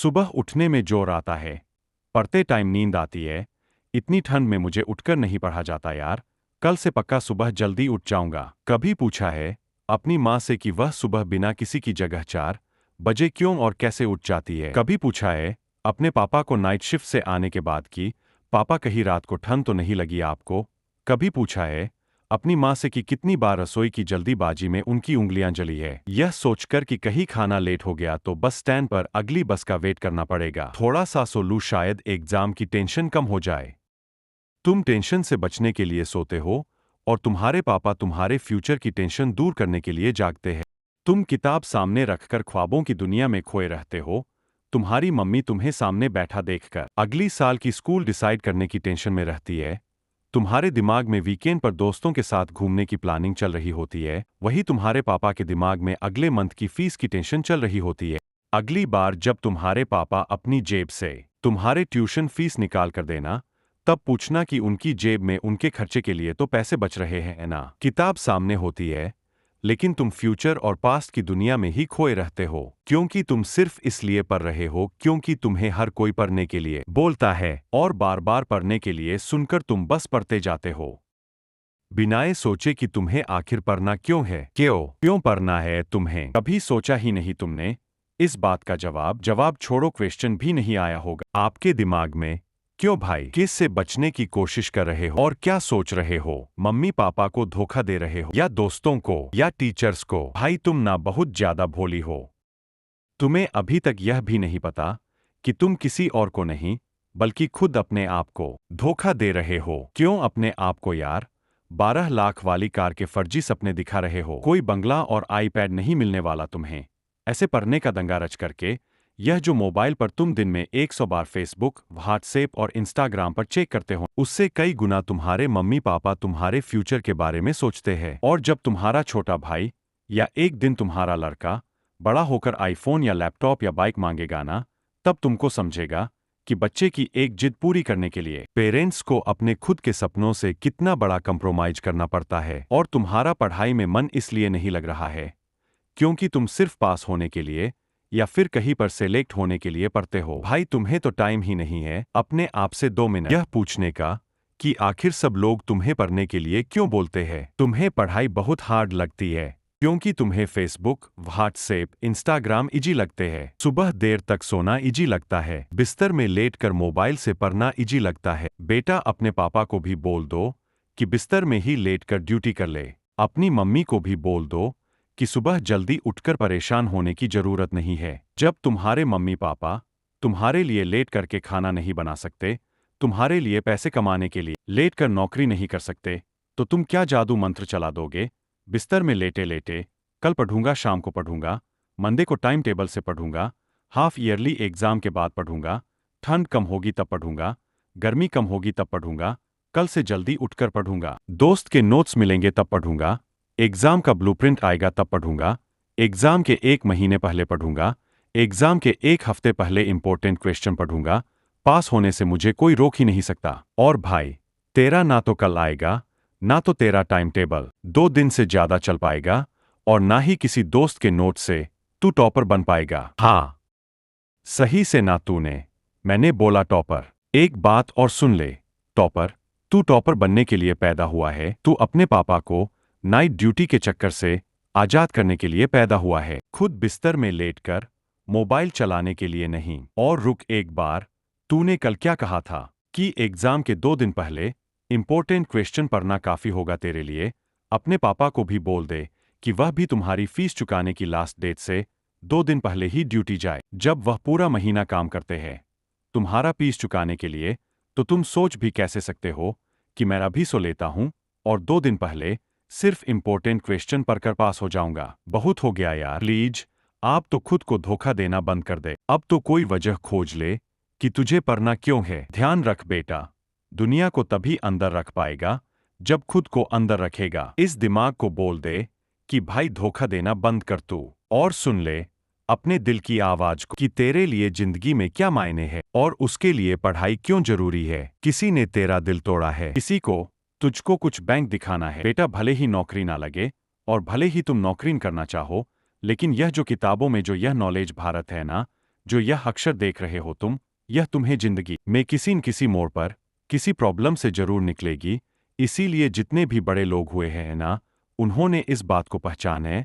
सुबह उठने में जोर आता है, पढ़ते टाइम नींद आती है। इतनी ठंड में मुझे उठकर नहीं पढ़ा जाता यार। कल से पक्का सुबह जल्दी उठ जाऊंगा। कभी पूछा है अपनी माँ से कि वह सुबह बिना किसी की जगह 4 बजे क्यों और कैसे उठ जाती है। कभी पूछा है अपने पापा को नाइट शिफ्ट से आने के बाद कि पापा कहीं रात को ठंड तो नहीं लगी आपको। कभी पूछा है अपनी माँ से कि कितनी बार रसोई की जल्दीबाजी में उनकी उंगलियां जली है, यह सोचकर कि कहीं खाना लेट हो गया तो बस स्टैंड पर अगली बस का वेट करना पड़ेगा। थोड़ा सा सो लूं शायद एग्जाम की टेंशन कम हो जाए। तुम टेंशन से बचने के लिए सोते हो और तुम्हारे पापा तुम्हारे फ्यूचर की टेंशन दूर करने के लिए जागते हैं। तुम किताब सामने रखकर ख्वाबों की दुनिया में खोए रहते हो। तुम्हारी मम्मी तुम्हें सामने बैठा देखकर अगली साल की स्कूल डिसाइड करने की टेंशन में रहती है। तुम्हारे दिमाग में वीकेंड पर दोस्तों के साथ घूमने की प्लानिंग चल रही होती है। वही तुम्हारे पापा के दिमाग में अगले मंथ की फीस की टेंशन चल रही होती है। अगली बार जब तुम्हारे पापा अपनी जेब से तुम्हारे ट्यूशन फीस निकाल कर देना, तब पूछना कि उनकी जेब में उनके खर्चे के लिए तो पैसे बच रहे हैं ना। किताब सामने होती है लेकिन तुम फ्यूचर और पास्ट की दुनिया में ही खोए रहते हो, क्योंकि तुम सिर्फ इसलिए पढ़ रहे हो क्योंकि तुम्हें हर कोई पढ़ने के लिए बोलता है और बार बार पढ़ने के लिए सुनकर तुम बस पढ़ते जाते हो बिना ये सोचे कि तुम्हें आखिर पढ़ना क्यों है। क्यों क्यों पढ़ना है तुम्हें कभी सोचा ही नहीं तुमने। इस बात का जवाब छोड़ो, क्वेश्चन भी नहीं आया होगा आपके दिमाग में। क्यों भाई, किस से बचने की कोशिश कर रहे हो और क्या सोच रहे हो? मम्मी पापा को धोखा दे रहे हो या दोस्तों को या टीचर्स को? भाई तुम ना बहुत ज्यादा भोली हो। तुम्हें अभी तक यह भी नहीं पता कि तुम किसी और को नहीं बल्कि खुद अपने आप को धोखा दे रहे हो। क्यों अपने आप को यार? 12 लाख वाली कार के फर्जी सपने दिखा रहे हो। कोई बंगला और आईपैड नहीं मिलने वाला तुम्हें। ऐसे पढ़ने का दंगा रच करके यह जो मोबाइल पर तुम दिन में 100 बार फेसबुक, व्हाट्सएप और इंस्टाग्राम पर चेक करते हो, उससे कई गुना तुम्हारे मम्मी पापा तुम्हारे फ्यूचर के बारे में सोचते हैं। और जब तुम्हारा छोटा भाई या एक दिन तुम्हारा लड़का बड़ा होकर आईफोन या लैपटॉप या बाइक मांगेगा ना, तब तुमको समझेगा कि बच्चे की एक जिद पूरी करने के लिए पेरेंट्स को अपने खुद के सपनों से कितना बड़ा कंप्रोमाइज करना पड़ता है। और तुम्हारा पढ़ाई में मन इसलिए नहीं लग रहा है क्योंकि तुम सिर्फ पास होने के लिए या फिर कहीं पर सेलेक्ट होने के लिए पढ़ते हो। भाई तुम्हें तो टाइम ही नहीं है अपने आप से 2 मिनट यह पूछने का कि आखिर सब लोग तुम्हें पढ़ने के लिए क्यों बोलते हैं। तुम्हें पढ़ाई बहुत हार्ड लगती है क्योंकि तुम्हें फेसबुक, व्हाट्सएप, इंस्टाग्राम इजी लगते हैं। सुबह देर तक सोना इजी लगता है। बिस्तर में लेटकर मोबाइल से पढ़ना इजी लगता है। बेटा अपने पापा को भी बोल दो कि बिस्तर में ही लेटकर ड्यूटी कर ले। अपनी मम्मी को भी बोल दो कि सुबह जल्दी उठकर परेशान होने की जरूरत नहीं है। जब तुम्हारे मम्मी पापा तुम्हारे लिए लेट करके खाना नहीं बना सकते, तुम्हारे लिए पैसे कमाने के लिए लेट कर नौकरी नहीं कर सकते, तो तुम क्या जादू मंत्र चला दोगे? बिस्तर में लेटे लेटे कल पढ़ूंगा, शाम को पढ़ूंगा, मंडे को टाइम टेबल से पढ़ूंगा, हाफ ईयरली एग्जाम के बाद पढ़ूंगा, ठंड कम होगी तब पढ़ूंगा, गर्मी कम होगी तब पढ़ूंगा, कल से जल्दी उठकर पढ़ूंगा, दोस्त के नोट्स मिलेंगे तब पढ़ूंगा, एग्जाम का ब्लूप्रिंट आएगा तब पढ़ूंगा, एग्जाम के 1 महीने पहले पढ़ूंगा, एग्जाम के 1 हफ्ते पहले इंपॉर्टेंट क्वेश्चन पढ़ूंगा। पास होने से मुझे कोई रोक ही नहीं सकता। और भाई तेरा ना तो कल आएगा, ना तो तेरा टाइम टेबल 2 दिन से ज्यादा चल पाएगा, और ना ही किसी दोस्त के नोट से तू टॉपर बन पाएगा। हाँ, सही से ना तूने, मैंने बोला टॉपर। एक बात और सुन ले टॉपर, तू टॉपर बनने के लिए पैदा हुआ है। तू अपने पापा को नाइट ड्यूटी के चक्कर से आजाद करने के लिए पैदा हुआ है, खुद बिस्तर में लेटकर मोबाइल चलाने के लिए नहीं। और रुक एक बार, तूने कल क्या कहा था कि एग्जाम के 2 दिन पहले इंपॉर्टेंट क्वेश्चन पढ़ना काफी होगा तेरे लिए? अपने पापा को भी बोल दे कि वह भी तुम्हारी फीस चुकाने की लास्ट डेट से 2 दिन पहले ही ड्यूटी जाए। जब वह पूरा महीना काम करते हैं तुम्हारा फीस चुकाने के लिए, तो तुम सोच भी कैसे सकते हो कि मैं अभी सो लेता हूं और 2 दिन पहले सिर्फ इंपॉर्टेंट क्वेश्चन पढ़कर पास हो जाऊंगा। बहुत हो गया यार, प्लीज आप तो खुद को धोखा देना बंद कर दे। अब तो कोई वजह खोज ले कि तुझे पढ़ना क्यों है। ध्यान रख बेटा, दुनिया को तभी अंदर रख पाएगा जब खुद को अंदर रखेगा। इस दिमाग को बोल दे कि भाई धोखा देना बंद कर तू, और सुन ले अपने दिल की आवाज को कि तेरे लिए जिंदगी में क्या मायने है और उसके लिए पढ़ाई क्यों जरूरी है। किसी ने तेरा दिल तोड़ा है, किसी को तुझको कुछ बैंक दिखाना है। बेटा भले ही नौकरी ना लगे और भले ही तुम नौकरी करना चाहो, लेकिन यह जो किताबों में जो यह नॉलेज भारत है ना, जो यह अक्षर देख रहे हो तुम, यह तुम्हें जिंदगी में किसी न किसी मोड़ पर किसी प्रॉब्लम से जरूर निकलेगी। इसीलिए जितने भी बड़े लोग हुए हैं ना, उन्होंने इस बात को पहचाने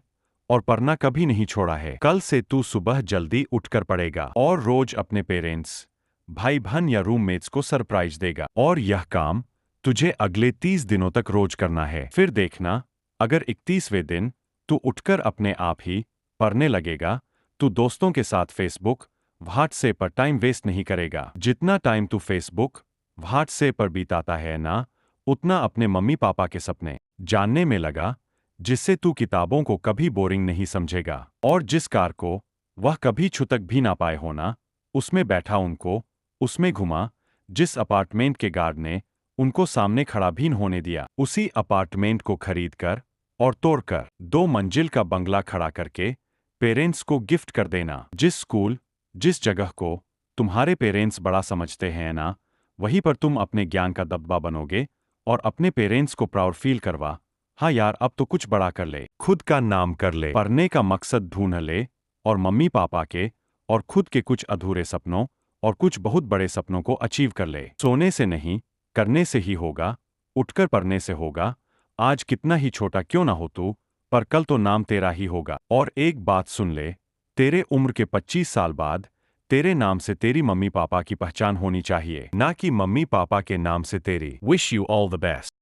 और पढ़ना कभी नहीं छोड़ा है। कल से तू सुबह जल्दी उठकर पढ़ेगा और रोज अपने पेरेंट्स, भाई बहन या रूममेट्स को सरप्राइज देगा। और यह काम तुझे अगले 30 दिनों तक रोज करना है। फिर देखना, अगर 31वें दिन तू उठकर अपने आप ही पढ़ने लगेगा, तू दोस्तों के साथ फेसबुक, व्हाट्सएप पर टाइम वेस्ट नहीं करेगा। जितना टाइम तू फेसबुक, व्हाट्सएप पर बिताता है ना, उतना अपने मम्मी पापा के सपने जानने में लगा, जिससे तू किताबों को कभी बोरिंग नहीं समझेगा। और जिस कार को वह कभी छू तक भी ना पाए होना, उसमें बैठा उनको उसमें घुमा। जिस अपार्टमेंट के गार्ड ने उनको सामने खड़ा भी न होने दिया, उसी अपार्टमेंट को खरीद कर और तोड़कर 2 मंजिल का बंगला खड़ा करके पेरेंट्स को गिफ्ट कर देना। जिस स्कूल, जिस जगह को तुम्हारे पेरेंट्स बड़ा समझते हैं ना, वहीं पर तुम अपने ज्ञान का दबदबा बनोगे और अपने पेरेंट्स को प्राउड फील करवा। हाँ यार, अब तो कुछ बड़ा कर ले, खुद का नाम कर ले, पढ़ने का मकसद ढूंढ ले और मम्मी पापा के और खुद के कुछ अधूरे सपनों और कुछ बहुत बड़े सपनों को अचीव कर ले। सोने से नहीं, करने से ही होगा, उठकर पढ़ने से होगा। आज कितना ही छोटा क्यों ना हो तू, पर कल तो नाम तेरा ही होगा। और एक बात सुन ले, तेरे उम्र के 25 साल बाद तेरे नाम से तेरी मम्मी पापा की पहचान होनी चाहिए, ना कि मम्मी पापा के नाम से तेरी। Wish you all the best.